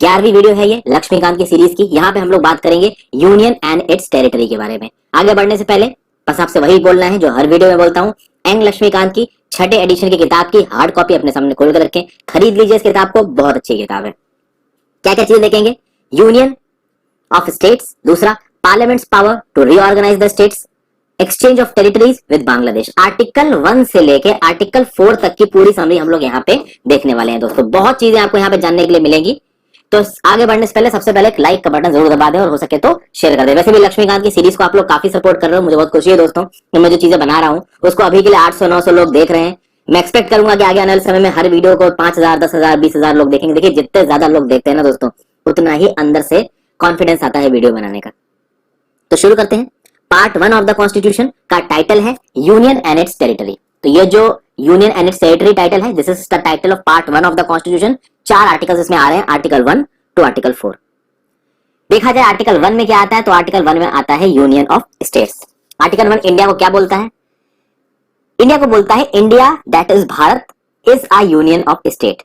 11वीं वीडियो है ये लक्ष्मीकांत की सीरीज की। यहाँ पे हम लोग बात करेंगे यूनियन एंड इट्स टेरिटरी के बारे में। आगे बढ़ने से पहले बस आपसे वही बोलना है जो हर वीडियो में बोलता हूँ, एंग लक्ष्मीकांत की 6ठे एडिशन की किताब की हार्ड कॉपी अपने सामने खोल कर रखें, खरीद लीजिए इस किताब को, बहुत अच्छी किताब है। क्या क्या चीज देखेंगे? यूनियन ऑफ स्टेट्स, दूसरा parliament's power to reorganise the states, exchange of territories with Bangladesh. Article 1 से लेके आर्टिकल 4 तक की पूरी समरी हम लोग यहाँ पे देखने वाले हैं दोस्तों। बहुत चीजें आपको यहाँ पे जानने के लिए मिलेंगी। तो आगे बढ़ने से पहले सबसे पहले एक लाइक का बटन जरूर दबा दें और हो सके तो शेयर कर दें। वैसे भी लक्ष्मीकांत की सीरीज को आप लोग काफी सपोर्ट कर रहे हो, मुझे बहुत खुशी है दोस्तों। तो मैं जो चीजें बना रहा हूँ उसको अभी के लिए 800-900 लोग देख रहे हैं। मैं एक्सपेक्ट करूंगा कि आगे आने वाले समय में हर वीडियो को 5000, 10,000, 20,000 लोग देखेंगे। देखिए जितने ज्यादा लोग देखते हैं ना दोस्तों, उतना ही अंदर से कॉन्फिडेंस आता है वीडियो बनाने का। तो शुरू करते हैं। पार्ट 1 ऑफ द कॉन्स्टिट्यूशन का टाइटल है यूनियन एंड इट्स टेरिटरी। तो ये जो union and its territory title है, this is the title of part 1 of the constitution. 4 articles इसमें आ रहे हैं, आर्टिकल 1 टू आर्टिकल 4। देखा जाए आर्टिकल 1 में क्या आता है, तो आर्टिकल 1 में आता है union of states. Article 1 India को क्या बोलता है? इंडिया को बोलता है India that is Bharat is a union of state.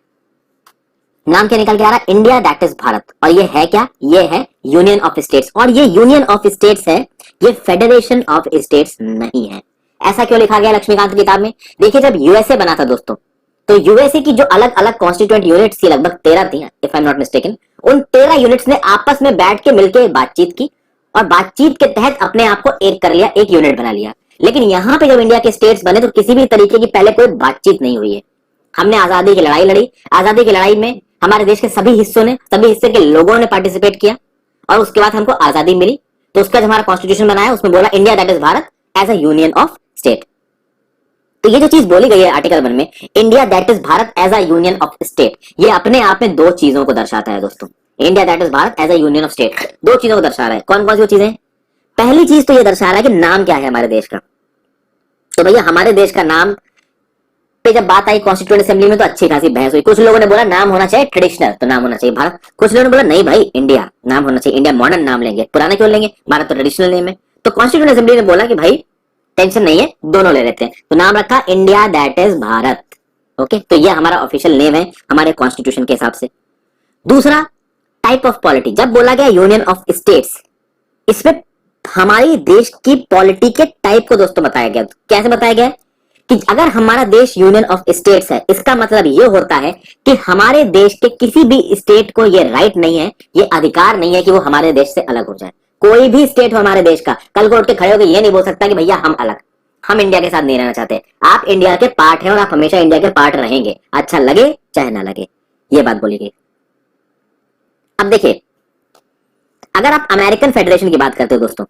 नाम क्या निकल के आ रहा है? India that is Bharat. और ये है क्या? ये है यूनियन ऑफ स्टेट्स। और ये यूनियन ऑफ स्टेट्स है, ये फेडरेशन ऑफ स्टेट्स नहीं है। ऐसा क्यों लिखा गया लक्ष्मीकांत की किताब में? देखिए जब यूएसए बना था दोस्तों, तो यूएसए की जो अलग अलग कॉन्स्टिट्यूएंट यूनिट्स थी, लगभग 13 थी if I am not mistaken, उन 13 यूनिट्स ने आपस में बैठ के मिलकर बातचीत की और बातचीत के तहत अपने आप को एक कर लिया, एक यूनिट बना लिया। लेकिन यहाँ पे जब इंडिया के स्टेट्स बने तो किसी भी तरीके की पहले कोई बातचीत नहीं हुई है। हमने आजादी की लड़ाई लड़ी, आजादी की लड़ाई में हमारे देश के सभी हिस्सों ने, सभी हिस्से के लोगों ने पार्टिसिपेट किया और उसके बाद हमको आजादी मिली। तो उसका जो हमारा कॉन्स्टिट्यूशन बनाया उसमें बोला India that is Bharat as a union of state. तो ये जो चीज बोली गई है आर्टिकल 1 में, India that is Bharat as a union of state, ये अपने आप में दो चीजों को दर्शाता है दोस्तों। India that is Bharat as a union of state दो चीजों को दर्शा रहा है। कौन कौन सी चीजें? पहली चीज तो ये दर्शा रहा है कि नाम क्या है हमारे देश का। तो भैया हमारे देश का नाम पे जब बात आई कॉन्स्टिट्यूएंट असेंबली में तो अच्छी खासी बहस हुई। कुछ लोगों ने बोला नाम होना चाहिए ट्रेडिशनल, तो नाम होना चाहिए भारत। कुछ लोगों ने बोला नहीं भाई इंडिया नाम होना चाहिए, इंडिया मॉडर्न नाम लेंगे, पुराना क्यों लेंगे, भारत तो ट्रेडिशनल नेम है। तो कॉन्स्टिट्यूएंट असेंबली ने बोला कि भाई टेंशन नहीं है, दोनों ले लेते हैं, तो नाम रखा India that is Bharat. Okay, तो ये हमारा ऑफिशियल नेम है हमारे कॉन्स्टिट्यूशन के हिसाब से। दूसरा टाइप ऑफ पॉलिटी, जब बोला गया यूनियन ऑफ स्टेट्स, इसमें हमारी देश की पॉलिटी के टाइप को दोस्तों बताया गया। कैसे बताया गया कि अगर हमारा देश यूनियन ऑफ स्टेट्स है, इसका मतलब ये होता है कि हमारे देश के किसी भी स्टेट को ये राइट नहीं है, ये अधिकार नहीं है कि वो हमारे देश से अलग हो जाए। कोई भी स्टेट हो हमारे देश का, कल को उठ के खड़े होकर ये नहीं बोल सकता कि भैया हम अलग, हम इंडिया के साथ नहीं रहना चाहते। आप इंडिया के पार्ट हैं और आप हमेशा इंडिया के पार्ट रहेंगे, अच्छा लगे चाहे ना लगे, ये बात बोली गई। अब देखिए अगर आप अमेरिकन फेडरेशन की बात करते हो दोस्तों,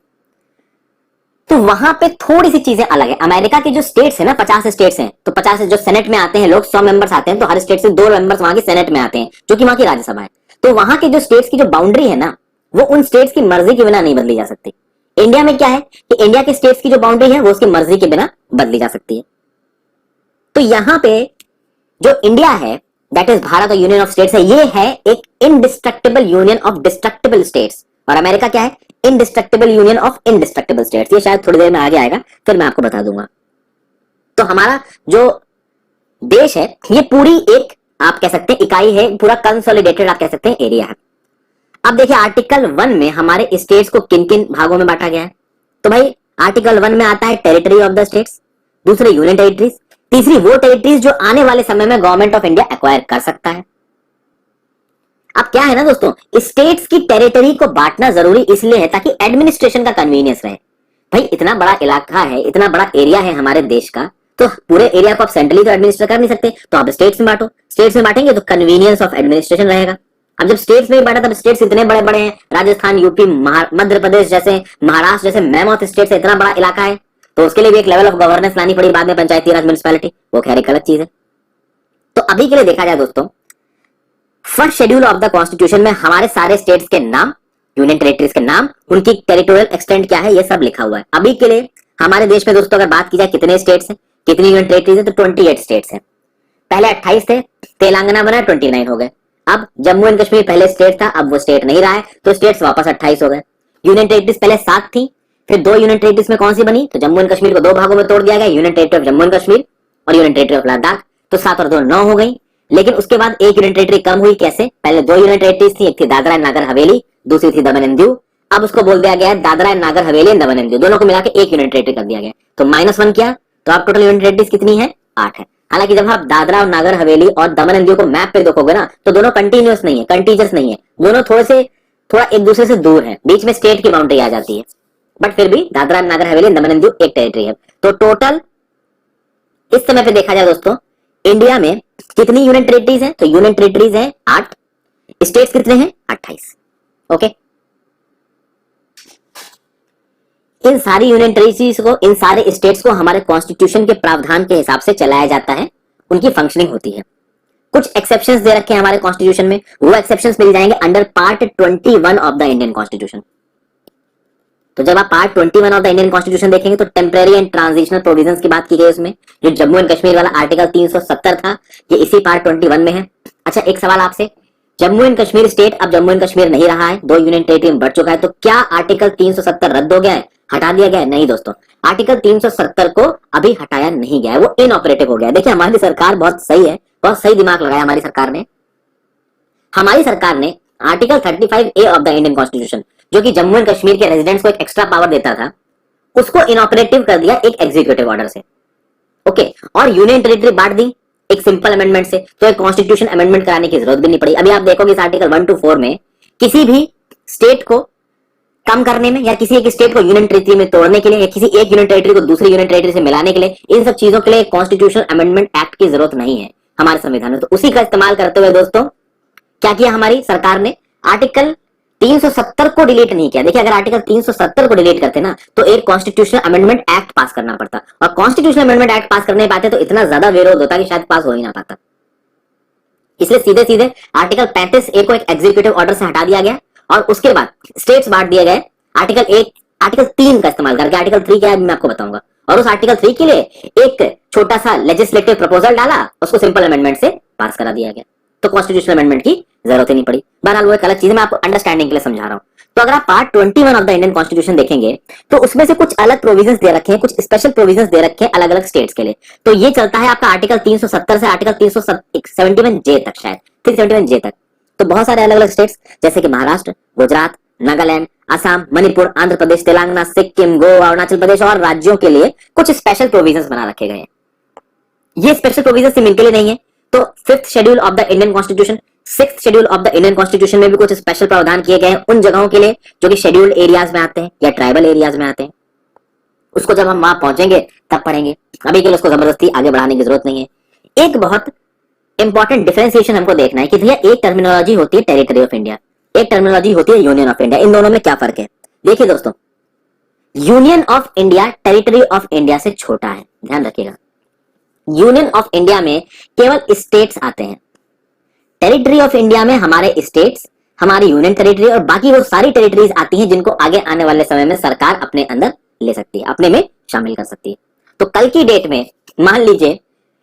तो वहां पे थोड़ी सी चीजें अलग है। अमेरिका के जो स्टेट्स है ना, 50 स्टेट्स हैं, तो 50 जो सेनेट में आते हैं लोग, 100 मेंबर्स आते हैं, तो हर स्टेट से 2 मेंबर्स वहां की सेनेट में आते हैं, जो कि वहां की राज्यसभा है। तो वहां के जो स्टेट्स की जो बाउंड्री है ना, वो उन स्टेट्स की मर्जी के बिना नहीं बदली जा सकती। इंडिया में क्या है कि इंडिया के स्टेट्स की जो बाउंड्री है वो उसकी मर्जी के बिना बदली जा सकती है। तो यहाँ पे जो इंडिया है दैट इज भारत और यूनियन ऑफ स्टेट्स है, ये है एक indestructible union of destructible states. और अमेरिका क्या है? Indestructible union of indestructible states. ये शायद थोड़ी देर में आगे आएगा, फिर मैं आपको बता दूंगा। तो हमारा जो देश है ये पूरी एक आप कह सकते हैं इकाई है, पूरा कंसोलिडेटेड आप कह सकते हैं एरिया है। अब देखिए आर्टिकल 1 में हमारे स्टेट्स को किन किन भागों में बांटा गया है। तो भाई आर्टिकल 1 में आता है टेरिटरी ऑफ द स्टेट्स, दूसरे यूनियन टेरिटरीज, तीसरी वो टेरिटरीज जो आने वाले समय में गवर्नमेंट ऑफ इंडिया एक्वायर कर सकता है। अब क्या है ना दोस्तों, स्टेट्स की टेरिटरी को बांटना जरूरी इसलिए है ताकि एडमिनिस्ट्रेशन का कन्वीनियंस रहे। भाई इतना बड़ा इलाका है, इतना बड़ा एरिया है हमारे देश का, तो पूरे एरिया को आप सेंट्रली तो एडमिनिस्ट्रेट कर नहीं सकते, तो आप स्टेट्स में बांटो। स्टेट्स में बांटेंगे तो कन्वीनियंस ऑफ एडमिनिस्ट्रेशन रहेगा। अब जब स्टेट्स में बांटा, तब स्टेट्स इतने बड़े बड़े हैं, राजस्थान, यूपी, मध्य प्रदेश जैसे, महाराष्ट्र जैसे मैमोथ स्टेट से इतना बड़ा इलाका है, तो उसके लिए भी एक लेवल ऑफ गवर्नेंस लानी पड़ी बाद में, पंचायती राज म्युनिसिपैलिटी, वो खैर एक गलत चीज है। तो अभी के लिए देखा जाए दोस्तों, first schedule of the constitution में हमारे सारे स्टेट्स के नाम, यूनियन टेरिटरीज के नाम, उनकी टेरिटोरियल एक्सटेंट क्या है, ये सब लिखा हुआ है। अभी के लिए हमारे देश में दोस्तों अगर बात की जाए कितने स्टेट्स हैं, कितनी यूनियन टेरिटरीज है, तो 28 स्टेट्स हैं। पहले 28 थे, तेलंगाना बना 29 हो गए। अब जम्मू एंड कश्मीर पहले स्टेट था, अब वो स्टेट नहीं रहा है, तो स्टेट्स वापस 28 हो गए। यूनियन टेरिटरीज पहले 7 थी, फिर 2 यूनियन टेरिटरीज में कौन सी बनी, तो जम्मू एंड कश्मीर को 2 भागों में तोड़ दिया गया, union territory of Jammu and Kashmir और यूनियन टेरिटरी ऑफ लद्दाख, तो 7 और 2 9 हो गई। लेकिन उसके बाद एक यूनियन टेरिटरी कम हुई। कैसे? पहले 2 यूनियन टेरिटरीज थी, एक थी दादरा एंड नागर हवेली, दूसरी थी दमन एंड दीव। अब उसको बोल दिया गया है Dadra and Nagar Haveli and Daman and Diu, दोनों को मिला के एक यूनियन टेरिटरी कर दिया गया। तो -1 किया तो आप टोटल यूनियन टेरिटरीज कितनी है? 8 है। हालांकि जब आप दादरा और नागर हवेली और दमन एंड दीव को मैप पे देखोगे ना, तो दोनों कंटिन्यूअस नहीं है, कंटीजियस नहीं है, दोनों थोड़ा एक दूसरे से दूर है, बीच में स्टेट की बाउंड्री आ जाती है, बट फिर भी दादरा एंड नागर हवेली दमन एंड दीव एक टेरिटरी है। तो टोटल इस समय पे देखा जाए दोस्तों, इंडिया में कितनी यूनियन टेरिटरीज है? तो यूनियन टेरिटरीज है 8, स्टेट्स कितने हैं? 28। ओके, इन सारी यूनियन टेरिटरीज को, इन सारे स्टेट्स को हमारे कॉन्स्टिट्यूशन के प्रावधान के हिसाब से चलाया जाता है, उनकी फंक्शनिंग होती है। कुछ एक्सेप्शंस दे रखे हैं हमारे कॉन्स्टिट्यूशन में, वो एक्सेप्शंस मिल जाएंगे under part 21 of the Indian constitution. तो जब आप part 21 of the Indian constitution देखेंगे तो टेम्परेरी एंड ट्रांजिशनल प्रोविजंस की बात की गई उसमें। जो जम्मू एंड कश्मीर वाला आर्टिकल 370 था, ये इसी पार्ट 21 में है। अच्छा, एक सवाल आपसे, जम्मू एंड कश्मीर स्टेट अब जम्मू एंड कश्मीर नहीं रहा है, 2 यूनियन टेरिटरी में बढ़ चुका है, तो क्या आर्टिकल 370 रद्द हो गया है, हटा दिया गया है? नहीं दोस्तों, आर्टिकल 370 को अभी हटाया नहीं गया है, वो इनऑपरेटिव हो गया है। देखिए, हमारी सरकार बहुत सही है, बहुत सही दिमाग लगाया हमारी सरकार ने। हमारी सरकार ने article 35A of the Indian constitution, जो कि जम्मू एंड कश्मीर के रेजिडेंट्स को एक एक्स्ट्रा पावर देता था, उसको इनऑपरेटिव कर दिया एक एग्जीक्यूटिव ऑर्डर से। ओके, और यूनियन टेरिटरी बांट दी एक सिंपल अमेंडमेंट से, तो एक कॉन्स्टिट्यूशन अमेंडमेंट कराने की जरूरत भी नहीं पड़ी। अभी आप देखोगे इस आर्टिकल 1 to 4 में किसी भी स्टेट को कम करने में, या किसी एक स्टेट को यूनियन टेरिटरी में तोड़ने के लिए, या किसी एक यूनियन टेरिटरी को दूसरी यूनियन टेरिटरी से मिलाने के लिए, इन सब चीजों के लिए कॉन्स्टिट्यूशन अमेंडमेंट एक्ट की जरूरत नहीं है हमारे संविधान में। तो उसी का इस्तेमाल करते हुए दोस्तों क्या किया हमारी सरकार ने, आर्टिकल 370 को डिलीट नहीं किया। देखिए, अगर आर्टिकल 370 को डिलीट करते ना, तो एक कॉन्स्टिट्यूशनल अमेंडमेंट एक्ट पास करना पड़ता, और कॉन्स्टिट्यूशनल अमेंडमेंट एक्ट पास करने पाते तो इतना ज्यादा विरोध होता कि शायद पास हो ही ना पाता। इसलिए सीधे सीधे आर्टिकल 35A को एक एग्जीक्यूटिव ऑर्डर से हटा दिया गया, और उसके बाद स्टेट्स बांट दिए गए आर्टिकल 3 का इस्तेमाल करके। आर्टिकल 3 क्या है मैं आपको बताऊंगा, और उस आर्टिकल 3 के लिए एक छोटा सा लेजिस्लेटिव प्रपोजल डाला, उसको सिंपल अमेंडमेंट से पास करा दिया गया, तो कॉन्स्टिट्यूशनल अमेंडमेंट की जरूरत ही नहीं पड़ी। बहरहाल वो एक अलग चीज है, मैं आपको अंडरस्टैंडिंग के लिए समझा रहा हूं। तो अगर आप part 21 of the Indian constitution देखेंगे तो उसमें से कुछ अलग प्रोविजंस दे रखे हैं, कुछ स्पेशल प्रोविजंस दे रखे हैं अलग अलग स्टेट्स के लिए। तो ये चलता है आपका आर्टिकल 370 से आर्टिकल 371J तक, शायद 371J तक। तो बहुत सारे अलग अलग स्टेट्स जैसे कि महाराष्ट्र, गुजरात, नागालैंड, असम, मणिपुर, आंध्र प्रदेश, तेलंगाना, सिक्किम, गोवा, अरुणाचल प्रदेश और राज्यों के लिए कुछ स्पेशल प्रोविजंस बना रखे गए हैं। ये स्पेशल प्रोविजन सिर्फ इनके लिए नहीं है। तो 5th schedule of the Indian constitution, 6th schedule of the Indian constitution में भी कुछ स्पेशल प्रावधान किए गए हैं उन जगहों के लिए जो कि शेड्यूल्ड एरियाज में आते हैं या ट्राइबल एरियाज में आते हैं। उसको जब हम वहां पहुंचेंगे तब पढ़ेंगे, अभी के लिए उसको जबरदस्ती आगे बढ़ाने की जरूरत नहीं है। एक बहुत इंपॉर्टेंट डिफरेंशिएशन हमको देखना है कि भैया एक टर्मिनोलॉजी होती है टेरिटरी ऑफ इंडिया, एक टर्मिनोलॉजी होती है यूनियन ऑफ इंडिया, इन दोनों में क्या फर्क है? देखिए दोस्तों, union of India territory of India से छोटा है, ध्यान रखिएगा। यूनियन ऑफ इंडिया में केवल स्टेट्स आते हैं, टेरिटरी ऑफ इंडिया में हमारे स्टेट्स, हमारी यूनियन टेरिटरी और बाकी वो सारी टेरिटरीज आती हैं जिनको आगे आने वाले समय में सरकार अपने अंदर ले सकती है, अपने में शामिल कर सकती है। तो कल की डेट में मान लीजिए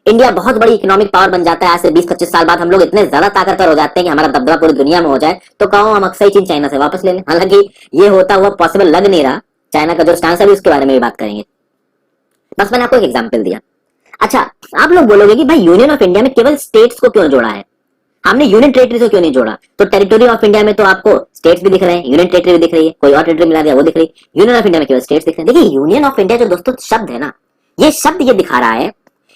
इंडिया बहुत बड़ी इकोनॉमिक पावर बन जाता है, आज से 20-25 साल बाद हम लोग इतने ज्यादा ताकतवर हो जाते हैं कि हमारा दबदबा पूरी दुनिया में हो जाए, तो कहो हम अक्सर चीन चाइना से वापस ले लें। हालांकि ये होता हुआ पॉसिबल लग नहीं रहा, चाइना का जो स्टांस है उसके बारे में भी बात करेंगे। बस मैंने आपको एक एग्जांपल दिया। अच्छा, आप लोग बोलोगे कि भाई यूनियन ऑफ इंडिया में केवल स्टेट्स को क्यों जोड़ा है, हमने यूनियन टेरिटरी को क्यों नहीं जोड़ा? तो टेरिटरी ऑफ इंडिया में तो आपको स्टेट्स भी दिख रहे हैं, यूनियन टेरिटरी भी दिख रही है, कोई और टेरिटरी मिला दिया वो दिख रही है, यूनियन ऑफ इंडिया में केवल स्टेट्स दिख रहे हैं। देखिए, यूनियन ऑफ इंडिया जो दोस्तों शब्द है ना, ये शब्द ये दिखा रहा है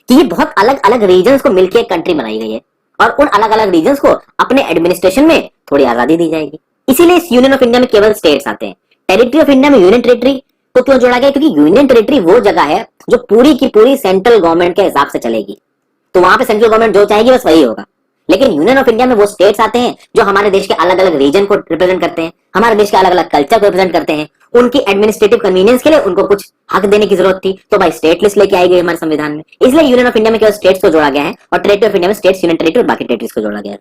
कि ये बहुत अलग अलग रीजन्स को मिलकर एक कंट्री बनाई गई है, और उन अलग अलग रीजन्स को अपने एडमिनिस्ट्रेशन में थोड़ी आजादी दी जाएगी। इसीलिए इस यूनियन ऑफ इंडिया में केवल स्टेट्स आते हैं। टेरिटरी ऑफ इंडिया में यूनियन टेरिटरी को क्यों जोड़ा गया? क्योंकि यूनियन टेरिटरी वो जगह है जो पूरी की पूरी सेंट्रल गवर्नमेंट के हिसाब से चलेगी, तो वहां पे सेंट्रल गवर्नमेंट जो चाहेगी बस वही होगा। लेकिन यूनियन ऑफ इंडिया में वो स्टेट्स आते हैं जो हमारे देश के अलग अलग रीजन को रिप्रेजेंट करते हैं, हमारे देश के अलग अलग कल्चर को रिप्रेजेंट करते हैं। उनकी एडमिनिस्ट्रेटिव कन्वीनियंस के लिए उनको कुछ हक देने की जरूरत थी, तो भाई स्टेट लिस्ट लेके आई गई हमारे संविधान में। इसलिए यूनियन ऑफ इंडिया में केवल स्टेट्स को जोड़ा गया है, और टेरिटरी ऑफ इंडिया में स्टेट्स, यूनियन टेरिटरी और बाकी टेरिटरीज को जोड़ा गया है।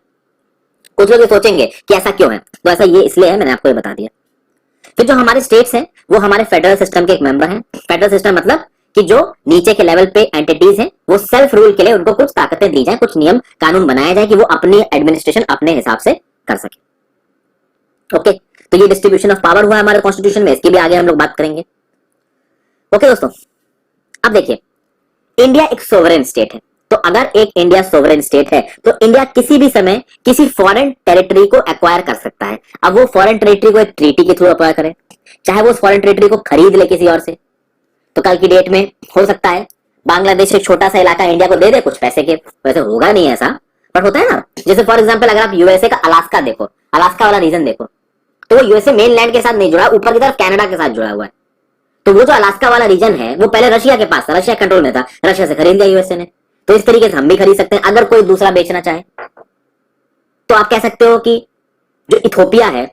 कुछ लोग सोचेंगे कि ऐसा क्यों है, तो ऐसा ये इसलिए है, मैंने आपको ये बता दिया। फिर जो हमारे स्टेट्स हैं वो हमारे फेडरल सिस्टम के एक मेंबर हैं। फेडरल सिस्टम मतलब कि जो नीचे के लेवल पे एंटिटीज हैं वो सेल्फ रूल के लिए उनको कुछ ताकतें दी जाए, कुछ नियम कानून बनाया जाए कि वो अपनी एडमिनिस्ट्रेशन अपने हिसाब से कर सके। ओके, तो ये डिस्ट्रीब्यूशन ऑफ पावर हुआ हमारे कॉन्स्टिट्यूशन में, इसकी भी आगे हम लोग बात करेंगे। ओके दोस्तों, अब देखिए, इंडिया एक सोवरेन स्टेट है, तो अगर एक इंडिया सोवरेन स्टेट है तो इंडिया किसी भी समय किसी फॉरेन टेरिटरी को एक्वायर कर सकता है। अब वो फॉरेन टेरिटरी को एक ट्रीटी के थ्रू एक्वायर करे, चाहे वो उस फॉरेन टेरिटरी को खरीद ले किसी और से। तो कल की डेट में हो सकता है बांग्लादेश एक छोटा सा इलाका इंडिया को दे दे कुछ पैसे के, वैसे होगा नहीं ऐसा, पर होता है ना। जैसे फॉर एग्जांपल अगर आप यूएसए का अलास्का देखो, अलास्का वाला रीजन देखो, तो वो यूएसए मेन लैंड के साथ नहीं जुड़ा, ऊपर की तरफ कनाडा के साथ जुड़ा हुआ है। तो वो जो अलास्का वाला रीजन है वो पहले रशिया के पास था, रशिया कंट्रोल में था, रशिया से खरीद लिया यूएसए ने। तो इस तरीके से हम भी खरीद सकते हैं अगर कोई दूसरा बेचना चाहे। तो आप कह सकते हो कि जो इथोपिया है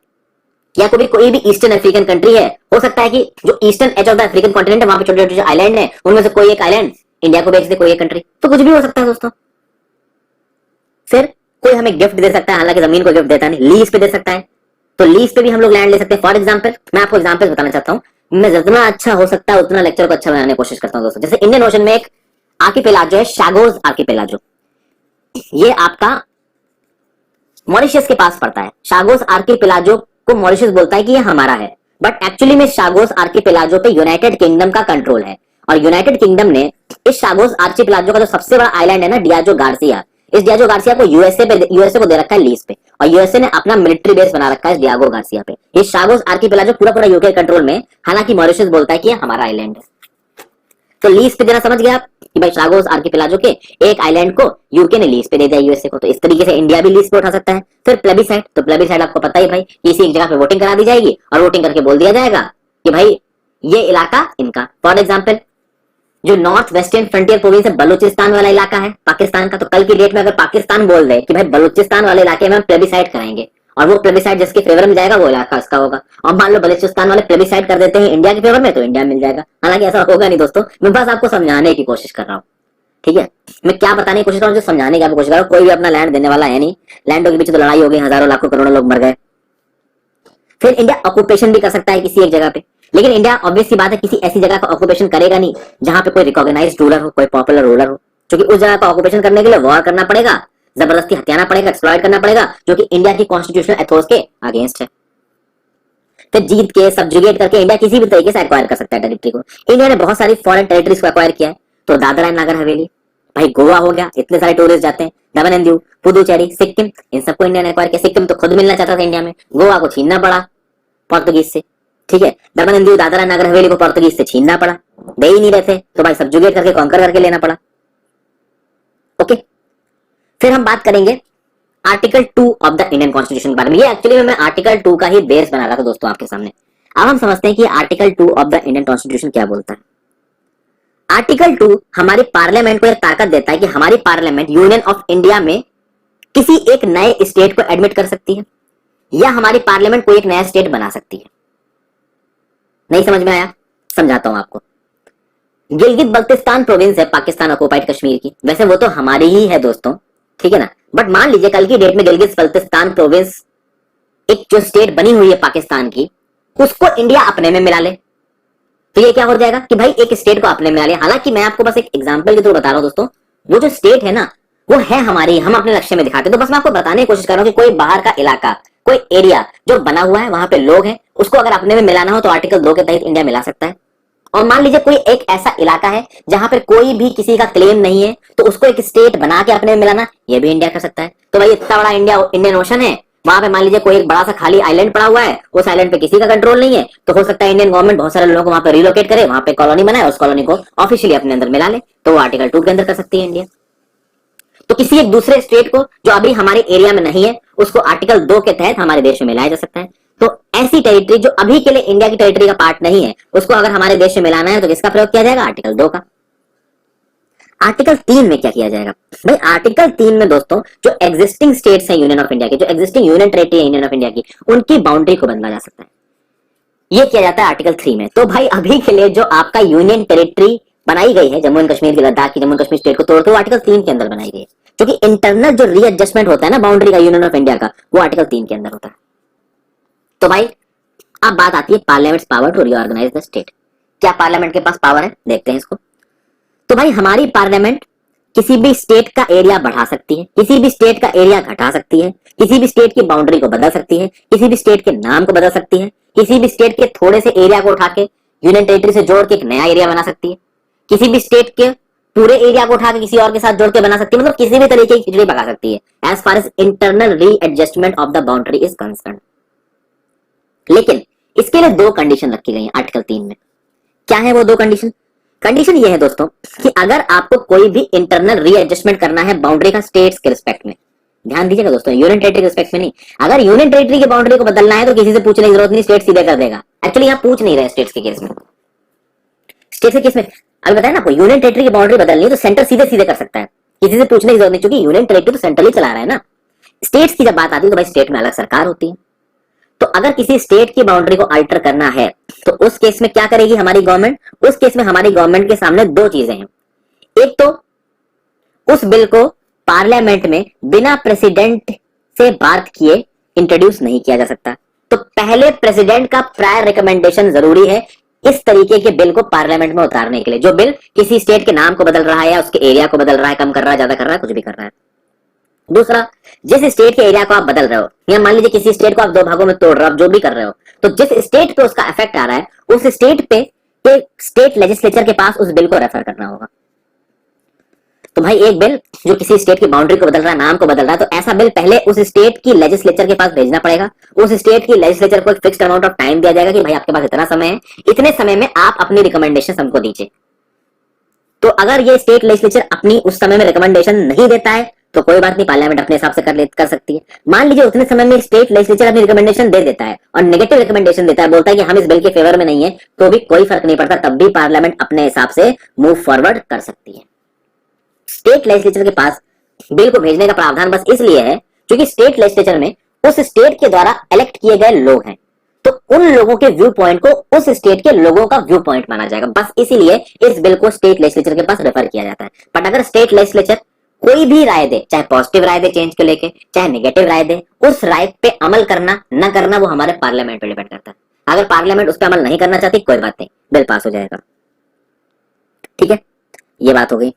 या कोई भी ईस्टर्न अफ्रीकन कंट्री है, हो सकता है कि जो eastern edge of the African continent है वहां पे छोटे छोटे आइलैंड है, उनमें से कोई एक आइलैंड इंडिया को बेच दे, कोई एक कंट्री, तो कुछ भी हो सकता है दोस्तों। फिर कोई हमें गिफ्ट दे सकता है, हालांकि जमीन को गिफ्ट देता नहीं, लीज पे दे सकता है, तो लीज पे भी हम लोग लैंड ले सकते हैं। फॉर एग्जाम्पल मैं आपको एग्जाम्पल बताना चाहता हूँ, मैं जितना अच्छा हो सकता है उतना लेक्चर को अच्छा बनाने की कोशिश करता हूँ दोस्तों। जैसे इंडियन ओशन में एक आर्किपेलागो है, शागोज आर्किपेलागो, ये आपका मॉरिशस के पास पड़ता है। शागोस आर्किपेलागो को मॉरिशस बोलता है कि ये हमारा है, बट एक्चुअली में शागोस आर्किपेलागो पे यूनाइटेड किंगडम का कंट्रोल है। और यूनाइटेड किंगडम ने इस शागोस आर्किपेलागो का जो सबसे बड़ा आइलैंड है ना, डियाजो गार्सिया, इस डियाजो गार्सिया को यूएसए को दे रखा है लीज पे, और यूएसए ने अपना मिलिट्री बेस बना रखा है इस डियागो गार्सिया पे। ये शागोस आर्किपेलागो पूरा पूरा यूके कंट्रोल में, हालांकि मॉरिशस बोलता है कि ये हमारा आइलैंड है। तो लीज पे देना समझ गया आप कि भाई शागोस आर्किपेलागो के एक आइलैंड को यूके ने लीज पे दे दिया यूएसए को। तो इस तरीके से इंडिया भी लीज पे उठा सकता है। फिर प्लेबिसाइड, तो प्लेबिसाइड आपको पता ही भाई, किसी एक जगह पे वोटिंग करा दी जाएगी और वोटिंग करके बोल दिया जाएगा कि भाई ये इलाका इनका। फॉर एग्जाम्पल जो नॉर्थ वेस्टर्न फ्रंटियर प्रोविंस है, बलूचिस्तान वाला इलाका है पाकिस्तान का, तो कल की डेट में अगर पाकिस्तान बोल दे कि भाई बलूचिस्तान वाले इलाके में हम प्लेबिसाइड कराएंगे, और वो प्लेबिसाइड जिसके फेवर में जाएगा वो इलाका उसका होगा। और मान लो बलूचिस्तान वाले प्लेबिसाइड कर देते हैं इंडिया के फेवर में, तो इंडिया मिल जाएगा। हालांकि ऐसा होगा नहीं दोस्तों, मैं बस आपको समझाने की कोशिश कर रहा हूँ, ठीक है। मैं क्या बताने की कोशिश कर रहा हूँ, जो समझाने की कोशिश कर रहा हूँ। कोई भी अपना लैंड देने वाला है नहीं, लैंडों के पीछे तो लड़ाई हो गई, हजारों लाखों करोड़ों लोग मर गए। फिर इंडिया ऑक्यूपेशन भी कर सकता है किसी एक जगह पे, लेकिन इंडिया ऑब्वियस सी बात है किसी ऐसी जगह का ऑक्यूपेशन करेगा नहीं जहां पे कोई रिकॉग्नाइज्ड रूलर हो, कोई पॉपुलर रूलर हो, क्योंकि उस जगह का ऑक्यूपेशन करने के लिए वॉर करना पड़ेगा, जबरदस्ती हथियाना पड़ेगा, एक्सप्लॉइट करना पड़ेगा, जो कि इंडिया की कॉन्स्टिट्यूशनल एथोस के अगेंस्ट है। फिर जीत के सबजुगेट करके इंडिया किसी भी तरीके से एक्वायर कर सकता है टेरिटरी को। इंडिया ने बहुत सारी फॉरेन टेरिटरीज को एक्वायर किया है, तो दादरा एंड नगर हवेली, भाई गोवा हो गया, इतने सारे टूरिस्ट जाते हैं, दमन एंड दीव, पुदुचेरी, सिक्किम, इन सबको इंडिया ने एक्वायर किया। सिक्किम तो खुद मिलना चाहता था इंडिया में, गोवा को छीनना पड़ा पोर्तुगीज से, ठीक है। दमन एंड दीव, दादरा नगर हवेली को पोर्तुगीज से छीनना पड़ा, दे ही नहीं रहे थे, तो भाई सबजुगेट करके कॉन्कर करके लेना पड़ा। ओके, फिर हम बात करेंगे article 2 of the Indian constitution के बारे में। ये एक्चुअली मैं आर्टिकल 2 का ही बेस बना रहा था दोस्तों आपके सामने। अब हम समझते हैं कि article 2 of the Indian constitution क्या बोलता है। आर्टिकल 2 हमारी पार्लियामेंट को एक ताकत देता है कि हमारी पार्लियामेंट यूनियन ऑफ इंडिया में किसी एक नए स्टेट को एडमिट कर सकती है, या हमारी पार्लियामेंट कोई एक नया स्टेट बना सकती है। नहीं समझ में आया? समझाता हूं आपको। गिलगित बल्तिस्तान प्रोविंस है पाकिस्तान ऑक्युपाइड कश्मीर की, वैसे वो तो हमारी ही है दोस्तों, ठीक है ना। बट मान लीजिए कल की डेट में गिलगित बल्तिस्तान प्रोविंस एक जो स्टेट बनी हुई है पाकिस्तान की, उसको इंडिया अपने में मिला ले, तो ये क्या हो जाएगा कि भाई एक स्टेट को अपने में मिला ले। हालांकि मैं आपको बस एक एग्जांपल के थ्रू बता रहा हूं दोस्तों, वो जो स्टेट है ना वो है हमारी, हम अपने लक्ष्य में दिखाते हैं। तो बस मैं आपको बताने की कोशिश कर रहा हूं कि कोई बाहर का इलाका, कोई एरिया जो बना हुआ है, वहां पे लोग हैं, उसको अगर अपने में मिलाना हो तो आर्टिकल 2 के तहत इंडिया मिला सकता है। और मान लीजिए कोई एक ऐसा इलाका है जहां पर कोई भी किसी का क्लेम नहीं है, तो उसको एक स्टेट बना के अपने में मिलाना, ये भी इंडिया कर सकता है। तो भाई इतना बड़ा इंडियन ओशन है, वहां पे मान लीजिए कोई एक बड़ा सा खाली आइलैंड पड़ा हुआ है, उस आइलैंड पे किसी का कंट्रोल नहीं है, तो हो सकता है इंडियन गवर्नमेंट बहुत सारे लोगों को वहां पे रिलोकेट करे, वहां पे कॉलोनी बनाए, उस कॉलोनी को ऑफिशियली अपने अंदर मिला ले, तो वो आर्टिकल 2 के अंदर कर सकती है इंडिया। तो किसी एक दूसरे स्टेट को जो अभी हमारे एरिया में नहीं है, उसको आर्टिकल 2 के तहत हमारे देश में मिलाया जा सकता है। तो ऐसी टेरिटरी जो अभी के लिए इंडिया की टेरिटरी का पार्ट नहीं है, उसको अगर हमारे देश में मिलाना है तो किसका प्रयोग किया जाएगा? आर्टिकल 2 का। आर्टिकल 3 में क्या किया जाएगा भाई? आर्टिकल 3 में दोस्तों जो एग्जिस्टिंग स्टेट्स हैं यूनियन ऑफ इंडिया की, जो एग्जिस्टिंग यूनियन टेरिटरी है यूनियन ऑफ इंडिया की, उनकी बाउंड्री को बदला जा सकता है। ये किया जाता है आर्टिकल 3 में। तो भाई अभी के लिए जो आपका यूनियन टेरिटरी बनाई गई है, जम्मू एंड कश्मीर की, लद्दाख की जम्मू एंड कश्मीर स्टेट को तोड़ते हुए आर्टिकल 3 के अंदर बनाई गई है, क्योंकि इंटरनल जो रीएडजस्टमेंट होता है ना बाउंड्री का यूनियन ऑफ इंडिया का, वो आर्टिकल 3 के अंदर होता है। तो भाई अब बात आती है parliament power to reorganise the state. क्या पार्लियामेंट के पास पावर है? देखते हैं इसको। तो भाई हमारी पार्लियामेंट किसी भी स्टेट का एरिया बढ़ा सकती है, किसी भी स्टेट का एरिया घटा सकती है, किसी भी स्टेट की बाउंड्री को बदल सकती है, किसी भी स्टेट के नाम को बदल सकती है, किसी भी स्टेट के थोड़े से एरिया को उठा के यूनियन टेरिटरी से जोड़ के एक नया एरिया बना सकती है, किसी भी स्टेट के पूरे एरिया को उठा के किसी और के साथ जोड़ के बना सकती है, मतलब किसी भी तरीके की खिचड़ी पका सकती है as far as internal readjustment of the boundary is concern. लेकिन इसके लिए दो कंडीशन रखी गई है आर्टिकल 3 में। क्या है वो दो कंडीशन? कंडीशन ये है दोस्तों कि अगर आपको कोई भी इंटरनल रीएडजस्टमेंट करना है बाउंड्री का स्टेट्स के रिस्पेक्ट में, ध्यान दीजिएगा दोस्तों, यूनियन टेरिटरी के रिस्पेक्ट में नहीं, अगर यूनियन टेरिटरी की बाउंड्री को बदलना है तो किसी से पूछने की जरूरत नहीं, स्टेट सीधे कर देगा। एक्चुअली यहाँ पूछ नहीं रहे स्टेट्स के केस में, स्टेट के केस में अभी बताया ना आपको, यूनियन टेरिटरी की बाउंड्री बदलनी है तो सेंटर सीधे सीधे कर सकता है, किसी से पूछने की जरूरत नहीं, क्योंकि यूनियन टेरिटरी तो सेंट्रल ही चला रहा है ना। स्टेट्स की जब बात आती है तो भाई स्टेट में अलग सरकार होती है, तो अगर किसी स्टेट की बाउंड्री को अल्टर करना है तो उस केस में क्या करेगी हमारी गवर्नमेंट? उस केस में हमारी गवर्नमेंट के सामने दो चीजें हैं। एक तो उस बिल को पार्लियामेंट में बिना प्रेसिडेंट से बात किए इंट्रोड्यूस नहीं किया जा सकता, तो पहले प्रेसिडेंट का प्रायर रिकमेंडेशन जरूरी है इस तरीके के बिल को पार्लियामेंट में उतारने के लिए, जो बिल किसी स्टेट के नाम को बदल रहा है या उसके एरिया को बदल रहा है, कम कर रहा है, ज्यादा कर रहा है, कुछ भी कर रहा है। दूसरा, जिस स्टेट के एरिया को आप बदल रहे हो, या मान लीजिए किसी स्टेट को आप दो भागों में तोड़ रहे हो, आप जो भी कर रहे हो, तो जिस स्टेट पे उसका इफेक्ट आ रहा है उस स्टेट पे स्टेट लेजिस्लेचर के पास उस बिल को रेफर करना होगा। तो भाई एक बिल जो किसी स्टेट की बाउंड्री को बदल रहा है, नाम को बदल रहा है, तो ऐसा बिल पहले उस स्टेट की लेजिस्लेचर के पास भेजना पड़ेगा। उस स्टेट की लेजिस्लेचर को एक फिक्स्ड अमाउंट ऑफ टाइम दिया जाएगा कि भाई आपके पास इतना समय है, इतने समय में आप अपनी रिकमेंडेशन हमको दीजिए। तो अगर ये स्टेट लेजिस्लेचर अपनी उस समय में रिकमेंडेशन नहीं देता है तो कोई बात नहीं, पार्लियामेंट अपने हिसाब से कर सकती है। मान लीजिए उतने समय में स्टेट लेजिस्लेचर अपनी रिकमेंडेशन दे देता है और नेगेटिव रिकमेंडेशन देता है, बोलता है कि हम इस बिल के फेवर में नहीं है, तो भी कोई फर्क नहीं पड़ता, तब भी पार्लियामेंट अपने हिसाब से मूव फॉरवर्ड कर सकती है। स्टेट लेजिस्लेचर के पास बिल को भेजने का प्रावधान बस इसलिए है क्योंकि स्टेट लेजिस्लेचर में उस स्टेट के द्वारा इलेक्ट किए गए लोग हैं, तो उन लोगों के व्यू पॉइंट को उस स्टेट के लोगों का व्यू पॉइंट माना जाएगा, बस इसीलिए इस बिल को स्टेट लेजिस्लेचर के पास रेफर किया जाता है। बट अगर स्टेट लेजिस्लेचर कोई भी राय दे, चाहे पॉजिटिव राय दे चेंज को लेके, चाहे नेगेटिव राय दे, उस राय पे अमल करना न करना वो हमारे पार्लियामेंट पे डिपेंड करता है। अगर पार्लियामेंट उस पर अमल नहीं करना चाहती कोई बात नहीं, बिल पास हो जाएगा। ठीक है, ये बात हो गई।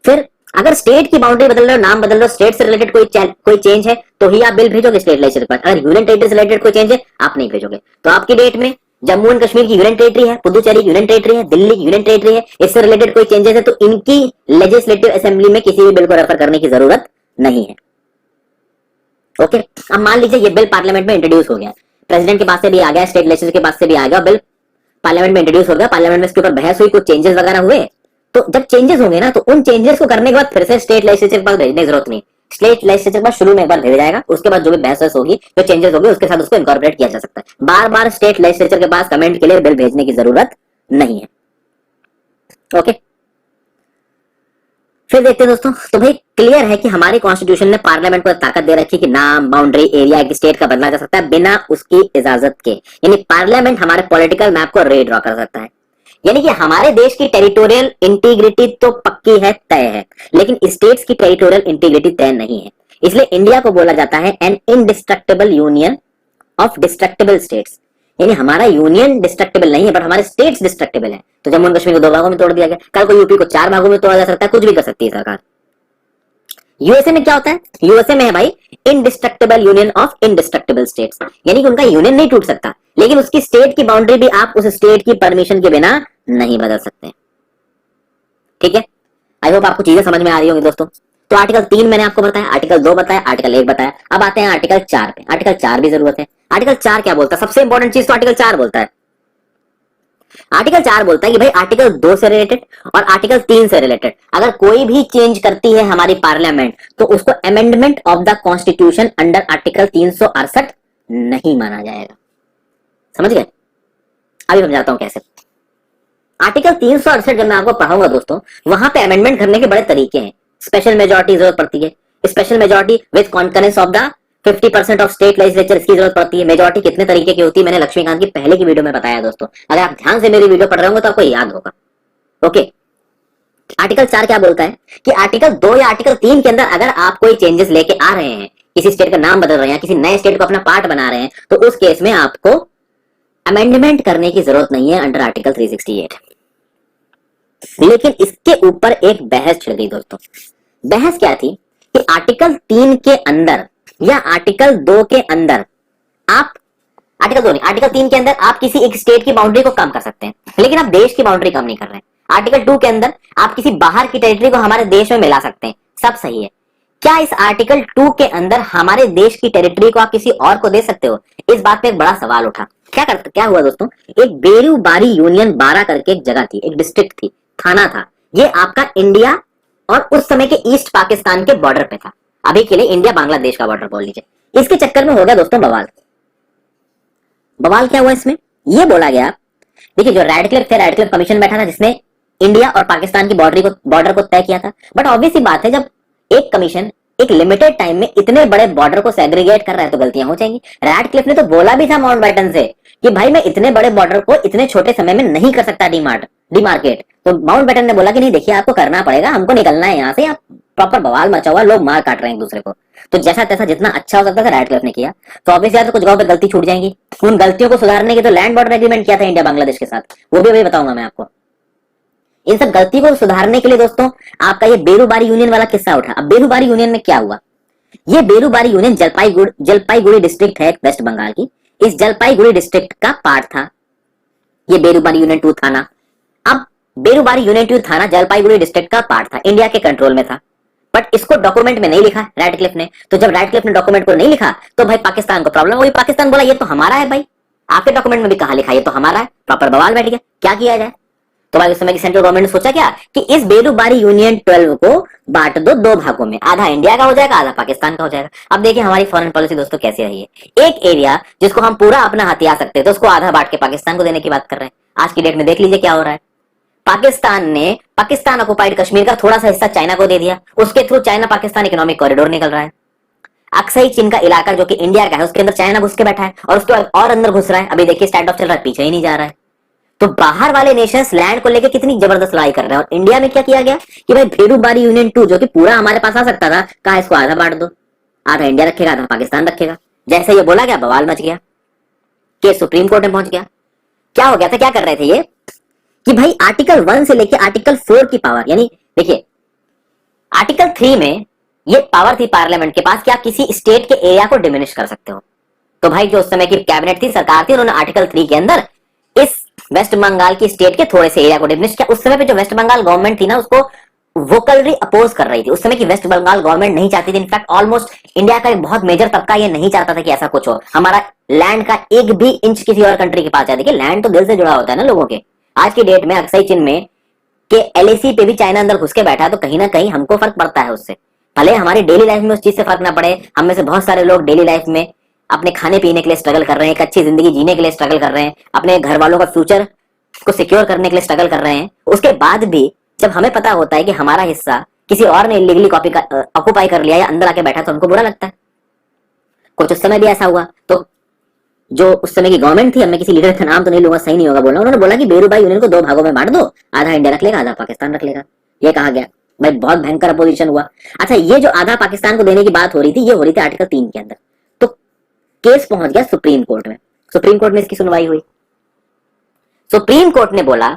फिर अगर स्टेट की बाउंड्री बदल रहे हो, नाम बदल रहे हो, स्टेट से रिलेटेड कोई चेंज है तो ही आप बिल भेजोगे स्टेट लेजिस्लेचर के पास। अगर यूनियन टेरिटरी से रिलेटेड कोई चेंज है आप नहीं भेजोगे। तो आपकी डेट में जम्मू एंड कश्मीर की यूनियन टेरिटरी है, पुदुचेरी की यूनियन टेरिटरी है, दिल्ली की यूनियन टेरिटरी है, इससे रिलेटेड कोई चेंजेस है तो इनकी लेजिस्लेटिव असेंबली में किसी भी बिल को रेफर करने की जरूरत नहीं है। ओके, अब मान लीजिए ये बिल पार्लियामेंट में इंट्रोड्यूस हो गया, प्रेसिडेंट के पास से भी आ गया, स्टेट लेजिस्लेचर के पास से भी आ गया, बिल पार्लियामेंट में इंट्रोड्यूस हो गया, पार्लियामेंट में इसके ऊपर बहस हुई, कुछ चेंजेस वगैरह हुए, तो जब चेंजेस होंगे ना तो उन चेंजेस को करने के बाद फिर से स्टेट लेजिस्लेचर के पास भेजने की जरूरत नहीं। स्टेट लेजिस्लेचर के पास शुरू में एक बार भेजा जाएगा, उसके बाद जो भी बहस होगी, जो चेंजेस होगी, उसके साथ उसको इनकॉर्पोरेट किया जा सकता है। बार बार स्टेट लेजिस्लेचर के पास कमेंट के लिए बिल भेजने की जरूरत नहीं है। ओके, फिर देखते हैं दोस्तों, तो भाई क्लियर है कि हमारे कॉन्स्टिट्यूशन ने पार्लियामेंट को ताकत दे रखी कि नाम, बाउंड्री, एरिया एक स्टेट का बदला जा सकता है बिना उसकी इजाजत के, यानी पार्लियामेंट हमारे पॉलिटिकल मैप को रीड्रॉ कर सकता है। यानी कि हमारे देश की टेरिटोरियल इंटीग्रिटी तो पक्की है, तय है, लेकिन स्टेट्स की टेरिटोरियल इंटीग्रिटी तय नहीं है। इसलिए इंडिया को बोला जाता है an indestructible union of destructible states, यानी हमारा यूनियन डिस्ट्रक्टेबल नहीं है पर हमारे स्टेट्स डिस्ट्रक्टेबल है। तो जम्मू एंड कश्मीर को 2 भागों में तोड़ दिया गया, कल को यूपी को 4 भागों में तोड़ा जा सकता है, कुछ भी कर सकती है सरकार। यूएसए में क्या होता है? यूएसए में है भाई indestructible union of indestructible states, यानी कि उनका यूनियन नहीं टूट सकता, लेकिन उसकी स्टेट की बाउंड्री भी आप उस स्टेट की परमिशन के बिना नहीं बदल सकते। ठीक है, आई होप आपको चीजें समझ में आ रही होंगी दोस्तों। तो आर्टिकल 3 मैंने आपको बताया, आर्टिकल 2 बताया, आर्टिकल 1 बताया, अब आते हैं आर्टिकल 4 पे। आर्टिकल 4 भी जरूरत है। आर्टिकल 4 क्या बोलता है? सबसे इंपॉर्टेंट चीज तो आर्टिकल 4 बोलता है। आर्टिकल 4 बोलता है कि भाई आर्टिकल 2 से रिलेटेड और आर्टिकल 3 से रिलेटेड अगर कोई भी चेंज करती है हमारी पार्लियामेंट तो उसको amendment of the constitution under article 368 नहीं माना जाएगा। समझ गए? अभी समझाता हूं कैसे। आर्टिकल 368 जब मैं आपको पढ़ाऊंगा दोस्तों, वहां पे अमेंडमेंट करने के बड़े तरीके हैं। स्पेशल मेजोरिटी जरूरत पड़ती है, special majority with concurrence of the 50% of state legislature, इसकी जरूरत पड़ती है। मेजोरिटी कितने तरीके की होती है मैंने लक्ष्मीकांत की पहले की वीडियो में बताया दोस्तों, अगर आप ध्यान से मेरी वीडियो पढ़ रहे होंगे तो आपको याद होगा। ओके, आर्टिकल 4 क्या बोलता है कि आर्टिकल 2 या आर्टिकल 3 के अंदर अगर आप कोई चेंजेस लेके आ रहे हैं, किसी स्टेट का नाम बदल रहे हैं, किसी नए स्टेट को अपना पार्ट बना रहे हैं, तो उस केस में आपको अमेंडमेंट करने की जरूरत नहीं है अंडर आर्टिकल 368। लेकिन इसके ऊपर एक बहस छिड़ गई दोस्तों। बहस क्या थी कि आर्टिकल 3 के अंदर या आर्टिकल 2 के अंदर आप, आर्टिकल 2 नहीं, आर्टिकल 3 के अंदर आप किसी एक स्टेट की बाउंड्री को कम कर सकते हैं, लेकिन आप देश की बाउंड्री कम नहीं कर रहे हैं। आर्टिकल 2 के अंदर आप किसी बाहर की टेरिटरी को हमारे देश में मिला सकते हैं, सब सही है। क्या इस आर्टिकल 2 के अंदर हमारे देश की टेरिटरी को आप किसी और को दे सकते हो? इस बात पे एक बड़ा सवाल उठा। क्या हुआ दोस्तों, एक बेरूबारी यूनियन 12 करके एक जगह थी, एक डिस्ट्रिक्ट थी, थाना था। ये आपका इंडिया और उस समय के ईस्ट पाकिस्तान के बॉर्डर पे था। अभी के लिए इंडिया बांग्लादेश का बॉर्डर बोल लीजिए। इसके चक्कर में हो गया दोस्तों बवाल। बवाल क्या हुआ इसमें, ये बोला गया, देखिए जो रेडक्लिफ थे, रेडक्लिफ कमीशन बैठा था जिसने इंडिया और पाकिस्तान की बॉर्डर को तय किया था। बट ऑब्वियस सी बात है, जब एक कमीशन एक लिमिटेड टाइम में इतने बड़े बॉर्डर को सेग्रीगेट कर रहा है तो गलतियां हो जाएंगी। रेडक्लिफ ने तो बोला भी था माउंटबेटन से कि भाई मैं इतने बड़े बॉर्डर को इतने छोटे समय में नहीं कर सकता डिमार्केट। तो माउंटबेटन ने बोला कि नहीं देखिए आपको करना पड़ेगा, हमको निकलना है यहाँ से, आप प्रॉपर बवाल मचा हुआ, लोग मार काट रहे हैं एक दूसरे को। तो जैसा तैसा जितना अच्छा हो सकता था रेडक्लिफ ने किया। तो ऑब्वियसली तो कुछ जगहों पे गलती छूट जाएंगी, उन गलतियों को सुधारने के तो लैंड बॉर्डर एग्रीमेंट किया था इंडिया बांग्लादेश के साथ, वो भी अभी बताऊंगा मैं आपको। इन सब गलती को सुधारने के लिए दोस्तों आपका ये बेरूबारी यूनियन वाला किस्सा उठा। अब बेरूबारी यूनियन में क्या हुआ, ये बेरूबारी यूनियन जलपाईगुड़ी डिस्ट्रिक्ट है वेस्ट बंगाल की, इस जलपाईगुड़ी डिस्ट्रिक्ट का पार्ट था ये बेरूबारी यूनियन 2 थाना। अब बेरूबारी यूनियन 2 थाना जलपाईगुड़ी डिस्ट्रिक्ट का पार्ट था, इंडिया के कंट्रोल में था। बट इसको डॉक्यूमेंट में नहीं लिखा रेडक्लिफ ने। तो जब रेडक्लिफ ने डॉक्यूमेंट को नहीं लिखा तो भाई पाकिस्तान को प्रॉब्लम हुई। पाकिस्तान बोला ये तो हमारा है भाई, आपके डॉक्यूमेंट में भी कहा लिखा ये तो हमारा है, प्रॉपर बवाल बैठ गया, क्या किया जाए। तो भाई उस समय की सेंट्रल गवर्नमेंट ने सोचा क्या कि इस बेरूबारी यूनियन 12 को बांट दो 2 भागों में, आधा इंडिया का हो जाएगा, आधा पाकिस्तान का हो जाएगा। अब देखिए हमारी फॉरेन पॉलिसी दोस्तों कैसी रही है, एक एरिया जिसको हम पूरा अपना हथिया सकते थे तो उसको आधा बांट के पाकिस्तान को देने की बात कर रहे हैं। आज की डेट में देख लीजिए क्या हो रहा है, पाकिस्तान ने पाकिस्तान ऑक्युपाइड कश्मीर का थोड़ा सा हिस्सा चाइना को दे दिया, उसके through China Pakistan economic corridor निकल रहा है। अक्सई चीन का इलाका जो कि इंडिया का है उसके अंदर चाइना घुस के बैठा है और उसके बाद और अंदर घुस रहा है। अभी देखिए स्टैंड ऑफ चल रहा है, पीछे ही नहीं जा रहा है। तो बाहर वाले नेशंस लैंड को लेकर कितनी जबरदस्त लड़ाई कर रहे हैं। और इंडिया में क्या किया गया कि भाई बेरूबारी यूनियन 2 जो कि पूरा हमारे पास आ सकता था, कहा इसको आधा बांट दो, आधा इंडिया रखेगा आधा पाकिस्तान रखेगा। जैसे ये बोला गया बवाल मच गया, केस सुप्रीम कोर्ट में पहुंच गया। क्या हो गया था, क्या कर रहे थे ये कि भाई आर्टिकल 1 से लेकर आर्टिकल 4 की पावर, यानी देखिए आर्टिकल 3 में ये पावर थी पार्लियामेंट के पास कि आप किसी स्टेट के एरिया को डिमिनिश कर सकते हो। तो भाई जो उस समय की कैबिनेट थी, सरकार थी, उन्होंने आर्टिकल 3 के अंदर इस वेस्ट बंगाल की स्टेट के थोड़े से एरिया को डिमिनिश किया। उस समय पे जो वेस्ट बंगाल गवर्नमेंट थी ना उसको वोकली अपोज कर रही थी। उस समय की वेस्ट बंगाल गवर्नमेंट नहीं चाहती थी, इनफैक्ट ऑलमोस्ट इंडिया का एक बहुत मेजर तबका ये नहीं चाहता था कि ऐसा कुछ हो, हमारा लैंड का एक भी इंच किसी और कंट्री के पास जाए। देखिए लैंड तो दिल से जुड़ा होता है ना लोगों के। आज की डेट में अक्सई चीन में के एलएसी पे भी चाइना अंदर घुस के बैठा है, तो कहीं ना कहीं हमको फर्क पड़ता है उससे। भले हमारी डेली लाइफ में उस चीज से फर्क ना पड़े, हम में से बहुत सारे लोग डेली लाइफ में अपने खाने पीने के लिए स्ट्रगल कर रहे हैं, एक अच्छी जिंदगी जीने के लिए स्ट्रगल कर रहे हैं, अपने घर वालों का फ्यूचर को सिक्योर करने के लिए स्ट्रगल कर रहे हैं। उसके बाद भी जब हमें पता होता है कि हमारा हिस्सा किसी और ने इलीगली ऑक्युपाई कर लिया या अंदर आके बैठा, तो हमको बुरा लगता है। कुछ उस समय भी ऐसा हुआ। तो जो उस समय की गवर्नमेंट थी, मैं किसी लीडर का नाम तो नहीं लूंगा, सही नहीं होगा बोलना, उन्होंने बोला कि बेरूबाई यूनियन को 2 भागों में बांट दो, आधा इंडिया रख लेगा आधा पाकिस्तान रख लेगा। ये कहा गया भाई, बहुत भयंकर अपोजिशन हुआ। अच्छा ये जो आधा पाकिस्तान को देने की बात हो रही थी, ये हो रही थी आर्टिकल 3 के अंदर। तो केस पहुंच गया सुप्रीम कोर्ट में, सुप्रीम कोर्ट में इसकी सुनवाई हुई। सुप्रीम कोर्ट ने बोला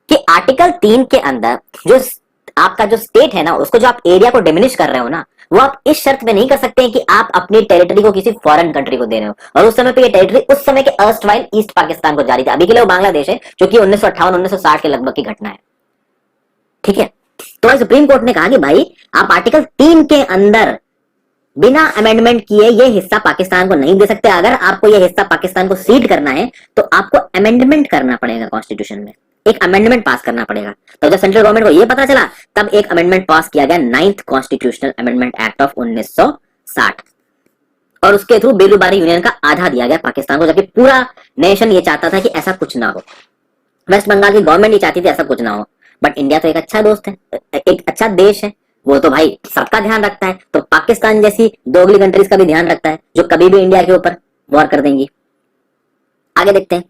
कि आर्टिकल 3 के अंदर जो आपका जो स्टेट है ना, उसको जो आप एरिया को डिमिनिश कर रहे हो ना, वो आप इस शर्त में नहीं कर सकते हैं कि आप अपनी टेरिटरी को किसी फॉरेन कंट्री को दे रहे हो। और उस समय पे ये टेरिटरी उस समय के अर्स्टवाइल ईस्ट पाकिस्तान को जारी थी, अभी के लिए वो बांग्लादेश है, जो कि 1958-1960 के लगभग की घटना है। ठीक है, तो सुप्रीम कोर्ट ने कहा कि भाई आप आर्टिकल 3 के अंदर बिना अमेंडमेंट किए ये हिस्सा पाकिस्तान को नहीं दे सकते। अगर आपको ये हिस्सा पाकिस्तान को सीड करना है तो आपको अमेंडमेंट करना पड़ेगा, कॉन्स्टिट्यूशन में एक अमेंडमेंट पास करना पड़ेगा। तो जब सेंट्रल गवर्नमेंट को ये पता चला तब एक अमेंडमेंट पास किया गया, 9th constitutional amendment act of 1960, और उसके थ्रू बेरूबारी यूनियन का आधा दिया गया पाकिस्तान को, जबकि पूरा नेशन ये चाहता था कि ऐसा कुछ ना हो। वेस्ट बंगाल की गवर्नमेंट ये चाहती थी ऐसा कुछ ना हो। बट इंडिया तो एक अच्छा दोस्त है, एक अच्छा देश है, वो तो भाई सबका ध्यान रखता है। तो पाकिस्तान जैसी दोगली कंट्रीज का भी ध्यान रखता है जो कभी भी इंडिया के ऊपर वॉर कर देंगी। आगे देखते हैं।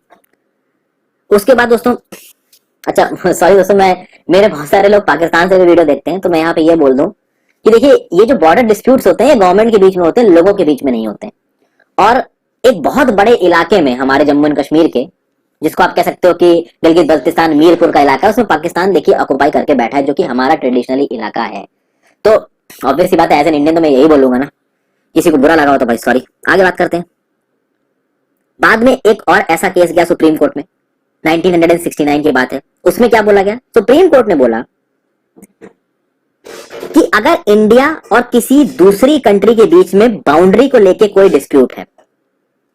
उसके बाद दोस्तों, अच्छा सॉरी दोस्तों, मेरे बहुत सारे लोग पाकिस्तान से भी वीडियो देखते हैं, तो मैं यहाँ पे ये बोल दूं कि देखिए ये जो बॉर्डर डिस्प्यूट्स होते हैं ये गवर्नमेंट के बीच में होते हैं, लोगों के बीच में नहीं होते। और एक बहुत बड़े इलाके में, हमारे जम्मू एंड कश्मीर के, जिसको आप कह सकते हो कि गिलगित बल्तिस्तान मीरपुर का इलाका है, उसमें पाकिस्तान देखिए ऑक्युपाई करके बैठा है, जो कि हमारा ट्रेडिशनली इलाका है। तो ऑब्वियस सी बात है, एज एन इंडियन तो मैं यही बोलूंगा ना, किसी को बुरा लगा हो तो भाई सॉरी। आगे बात करते हैं। बाद में एक और ऐसा केस गया सुप्रीम कोर्ट में, 1969 की बात है। उसमें क्या बोला गया, सुप्रीम कोर्ट ने बोला कि अगर इंडिया और किसी दूसरी कंट्री के बीच में बाउंड्री को लेके कोई डिस्प्यूट है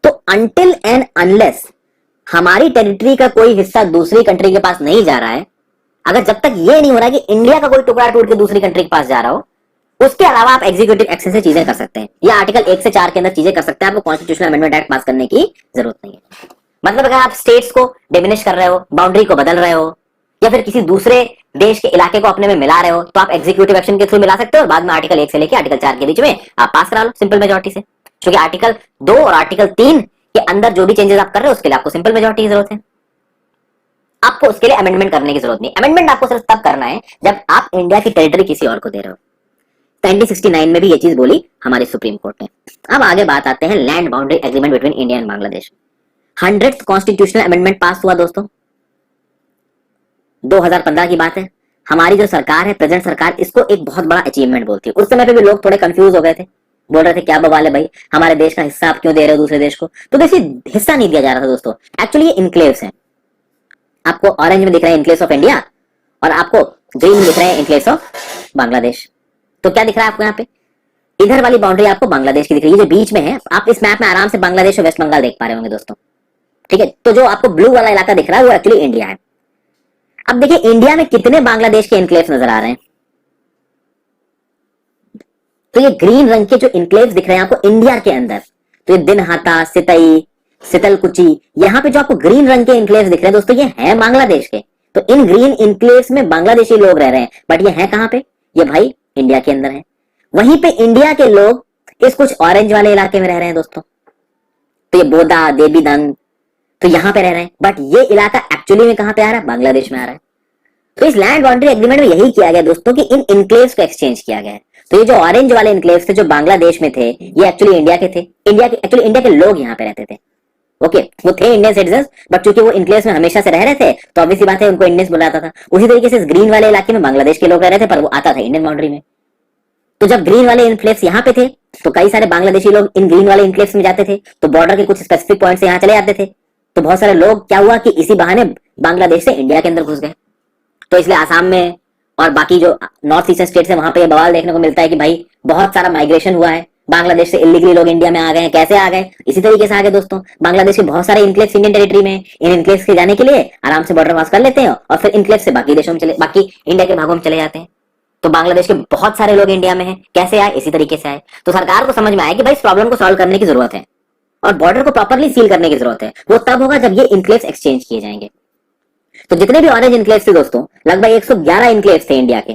तो अनटिल एंड अनलेस हमारी टेरिटरी का कोई हिस्सा दूसरी कंट्री के पास नहीं जा रहा है, अगर जब तक ये नहीं हो रहा कि इंडिया का कोई टुकड़ा टूट के दूसरी कंट्री के पास जा रहा हो, उसके अलावा आप एग्जीक्यूटिव एक्शन से चीजें कर सकते हैं या आर्टिकल 1 से 4 के अंदर चीजें कर सकते हैं। आपको कॉन्स्टिट्यूशनल अमेंडमेंट एक्ट पास करने की जरूरत नहीं है। मतलब अगर आप स्टेट्स को डिमिनिश कर रहे हो, बाउंड्री को बदल रहे हो या फिर किसी दूसरे देश के इलाके को अपने में मिला रहे हो, तो आप एग्जीक्यूटिव एक्शन के थ्रू मिला सकते हो और बाद में आर्टिकल 1 से लेकर आर्टिकल 4 के बीच में आप पास करा लो सिंपल मेजोरिटी से। क्योंकि आर्टिकल 2 और आर्टिकल 3 के अंदर जो भी चेंजेस आप कर रहे हो उसके लिए आपको सिंपल मेजोरिटी की जरूरत है। आपको उसके लिए अमेंडमेंट करने की जरूरत नहीं। अमेंडमेंट आपको सिर्फ तब करना है जब आप इंडिया की टेरिटरी किसी और को दे रहे हो। 1969 में भी ये चीज बोली हमारी सुप्रीम कोर्ट ने। अब आगे बात आते हैं land boundary agreement between India and Bangladesh. 100th constitutional amendment pass हुआ दोस्तों, 2015 की बात है। हमारी जो सरकार है, प्रेजेंट सरकार, इसको एक बहुत बड़ा अचीवमेंट बोलती है। उस समय पे भी लोग थोड़े कंफ्यूज हो गए थे, बोल रहे थे क्या बवाल है भाई, हमारे देश का हिस्सा आप क्यों दे रहे हो दूसरे देश को। तो देखिए, हिस्सा नहीं दिया जा रहा था दोस्तों, एक्चुअली ये इनक्लेव्स हैं। आपको ऑरेंज में दिख रहे हैं इनक्लेव्स ऑफ इंडिया और आपको ग्रीन में दिख रहे हैं इनक्लेव्स ऑफ बांग्लादेश। तो क्या दिख रहा है आपको यहाँ पे, इधर वाली बाउंड्री आपको बांग्लादेश की दिख रही है, जो बीच में है। आप इस मैप में आराम से बांग्लादेश और वेस्ट बंगाल देख पा रहे होंगे दोस्तों, ठीक है। तो जो आपको ब्लू वाला इलाका दिख रहा है वो एक्चुअली इंडिया है। अब देखिए इंडिया में कितने बांग्लादेश के इनक्लेव्स नजर आ रहे हैं। तो ये ग्रीन रंग के जो इनक्लेव्स दिख रहे हैं आपको इंडिया के अंदर, तो ये दिनहाटा, सितई, सितलकुची, यहाँ पे जो आपको ग्रीन रंग के इनक्लेव्स दिख रहे हैं दोस्तों, ये है बांग्लादेश के। तो इन ग्रीन इनक्लेव्स में बांग्लादेशी लोग रह रहे हैं, बट ये है कहां पे, ये भाई इंडिया के अंदर है। वहीं पे इंडिया के लोग इस कुछ ऑरेंज वाले इलाके में रह रहे हैं दोस्तों। तो ये बोदा, देवीदंग, तो यहां पे रह रहे हैं, बट ये इलाका एक्चुअली में कहां पे आ रहा है, बांग्लादेश में आ रहा है। तो इस लैंड बाउंड्री एग्रीमेंट में यही किया गया दोस्तों कि इन इनक्लेव्स को एक्सचेंज किया गया है। तो ये जो ऑरेंज वाले इनक्लेव्स थे जो बांग्लादेश में थे, ये एक्चुअली इंडिया के थे। एक्चुअली इंडिया के लोग यहाँ पे रहते थे, ओके। वो थे इंडियन सिटीजन, बट चूंकि वो इनक्लेव्स में हमेशा से रह रहे थे तो ऑब्वियसली बात है उनको इंडियंस बुलाता था। उसी तरीके से इस ग्रीन वाले इलाके में बांग्लादेश के लोग रह रहे थे, पर वो आता था इंडियन बाउंड्री में। तो जब ग्रीन वाले इनक्लेव्स यहाँ पे थे तो कई सारे बांग्लादेशी लोग इन ग्रीन वाले इनक्लेव्स में जाते थे, तो बॉर्डर के कुछ स्पेसिफिक पॉइंट से यहाँ चले जाते थे। तो बहुत सारे लोग क्या हुआ कि इसी बहाने बांग्लादेश से इंडिया के अंदर घुस गए। तो इसलिए आसाम में और बाकी जो नॉर्थ ईस्टर्न स्टेट्स है वहां पे बवाल देखने को मिलता है कि भाई बहुत सारा माइग्रेशन हुआ है, बांग्लादेश से इलीगली लोग इंडिया में आ गए। कैसे आ गए, इसी तरीके से आ गए दोस्तों। बांग्लादेश के बहुत सारे इनक्लेव्स इंडियन टेरिटरी में, इन इनक्लेव्स के जाने के लिए आराम से बॉर्डर पास कर लेते हैं और फिर इनक्लेव्स से बाकी देशों में बाकी इंडिया के भागों में चले जाते हैं। तो बांग्लादेश के बहुत सारे लोग इंडिया में हैं। कैसे आए, इसी तरीके से आए। तो सरकार को समझ में आया कि भाई इस प्रॉब्लम को सॉल्व करने की जरूरत है और बॉर्डर को प्रॉपरली सील करने की जरूरत है। वो तब होगा जब ये इनक्लेव्स एक्सचेंज किए जाएंगे। तो जितने भी ऑरेंज इनक्लेव्स थे दोस्तों, लगभग 111 इनक्लेव्स थे इंडिया के।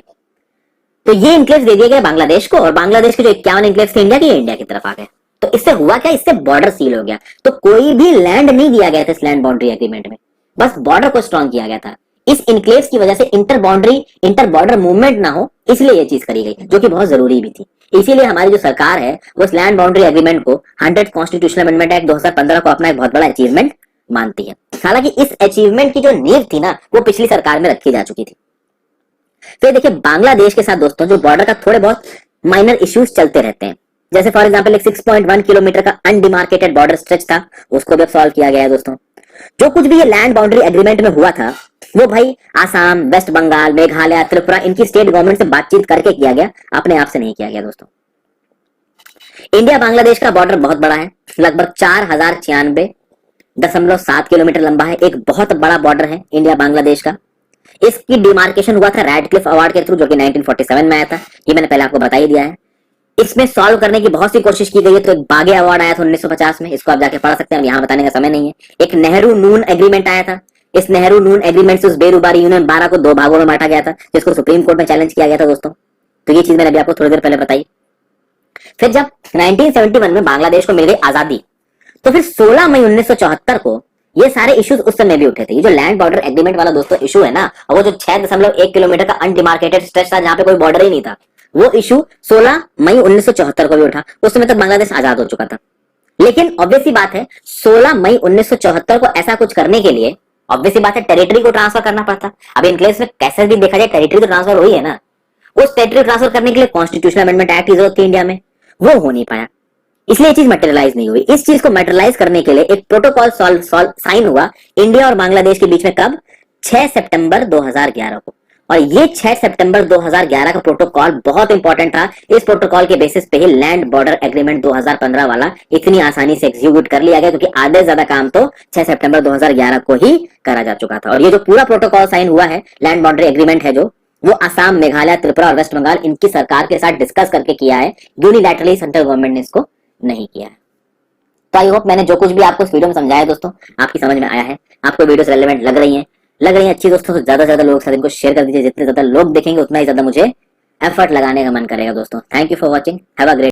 तो ये इनक्लेव्स दे दिए गए बांग्लादेश को और बांग्लादेश के जो 51 इनक्लेव्स थे इंडिया के, इंडिया की तरफ आ गए। तो इससे हुआ क्या, इससे बॉर्डर सील हो गया। तो कोई भी लैंड नहीं दिया गया था इस लैंड बाउंड्री एग्रीमेंट में, बस बॉर्डर को स्ट्रॉन्ग किया गया था। इस इनक्लेव्स की वजह से इंटर बॉर्डर मूवमेंट ना हो, इसलिए ये चीज करी गई, जो कि बहुत जरूरी भी थी। इसीलिए हमारी जो सरकार है वो इस लैंड बाउंड्री एग्रीमेंट को 100th कॉन्स्टिट्यूशनल अमेंडमेंट एक्ट 2015 को अपना एक बहुत बड़ा अचीवमेंट मानती है। हालांकि इस अचीवमेंट की जो नींव थी ना, वो पिछली सरकार में रखी जा चुकी थी। फिर देखिए बांग्लादेश के साथ दोस्तों जो बॉर्डर का थोड़े बहुत माइनर इश्यूज चलते रहते हैं। जैसे फॉर एग्जांपल एक 6.1 किलोमीटर का अनडिमार्केटेड बॉर्डर स्ट्रेच था, उसको भी अब सॉल्व किया गया है दोस्तों। जो कुछ भी ये लैंड बाउंड्री एग्रीमेंट में हुआ था वो भाई आसाम, वेस्ट बंगाल, मेघालय, त्रिपुरा, इनकी स्टेट गवर्नमेंट से बातचीत करके किया गया, अपने आप से नहीं किया गया दोस्तों। इंडिया बांग्लादेश का बॉर्डर बहुत बड़ा है, लगभग 4096.7 किलोमीटर लंबा है। एक बहुत बड़ा बॉर्डर है इंडिया बांग्लादेश का। इसकी डिमार्केशन हुआ था रैडक्लिफ अवार्ड के थ्रू, जो कि 1947 में आया था। ये मैंने पहले आपको बता ही दिया है। इसमें सॉल्व करने की बहुत सी कोशिश की गई है। तो एक बागे अवार्ड आया था 1950 में, इसको आप जाके पढ़ सकते हैं, यहाँ बताने का समय नहीं है। एक नेहरू नून एग्रीमेंट आया था। इस नेहरू नून एग्रीमेंट से उस बेरुबारी यूनियन 12 को 2 भागों में बांटा गया था, जिसको सुप्रीम कोर्ट में चैलेंज किया गया था दोस्तों। तो ये चीज मैंने अभी आपको थोड़ी देर पहले बताई। फिर जब 1971 में बांग्लादेश को मिल गई आजादी, तो फिर 16 मई 1974 को ये सारे इश्यूज उस समय भी उठे थे। ये जो लैंड बॉर्डर एग्रीमेंट वाला दोस्तों इशू है ना, और वो जो 6.1 किलोमीटर का अनडिमार्केटेड स्ट्रेच था जहां पे कोई बॉर्डर ही नहीं था, वो इशू 16 मई 1974 को भी उठा। उस समय तक बांग्लादेश आजाद हो चुका था। लेकिन ऑब्वियसली बात है 16 मई 1974 को ऐसा कुछ करने के लिए ऑब्वियसली बात है टेरिटरी को ट्रांसफर करना पड़ता। अब इनक्लेव्स में कैसे भी देखा जाए टेरिटरी तो ट्रांसफर हुई है ना। उस टेरिटरी ट्रांसफर करने के लिए कॉन्स्टिट्यूशनल अमेंडमेंट एक्ट की जरूरत थी इंडिया में, वो हो नहीं पाया, इसलिए चीज मटेरियलाइज नहीं हुई। इस चीज को मटेरियलाइज करने के लिए एक प्रोटोकॉल साइन हुआ इंडिया और बांग्लादेश के बीच में, कब 6 सितंबर 2011 को। और ये 6 सितंबर 2011 का प्रोटोकॉल बहुत इंपॉर्टेंट था। इस प्रोटोकॉल के बेसिस पे ही लैंड बॉर्डर एग्रीमेंट 2015 वाला इतनी आसानी से एग्जीक्यूट कर लिया गया, क्योंकि आधे ज्यादा काम तो 6 सितंबर 2011 को ही करा जा चुका था। और ये जो पूरा प्रोटोकॉल साइन हुआ है, लैंड बाउंड्री एग्रीमेंट है जो, वो असम, मेघालय, त्रिपुरा और वेस्ट बंगाल इनकी सरकार के साथ डिस्कस करके किया है। यूनिलैटरली सेंट्रल गवर्नमेंट ने इसको नहीं किया है। तो आई होप मैंने जो कुछ भी आपको इस वीडियो में समझाया दोस्तों, आपकी समझ में आया है, आपको वीडियोस रेलेवेंट लग रही है अच्छी दोस्तों, तो ज्यादा से ज्यादा लोगों के साथ इनको शेयर कर दीजिए। जितने ज्यादा लोग देखेंगे उतना ही ज्यादा मुझे एफर्ट लगाने का मन करेगा दोस्तों। Thank you for watching, have a great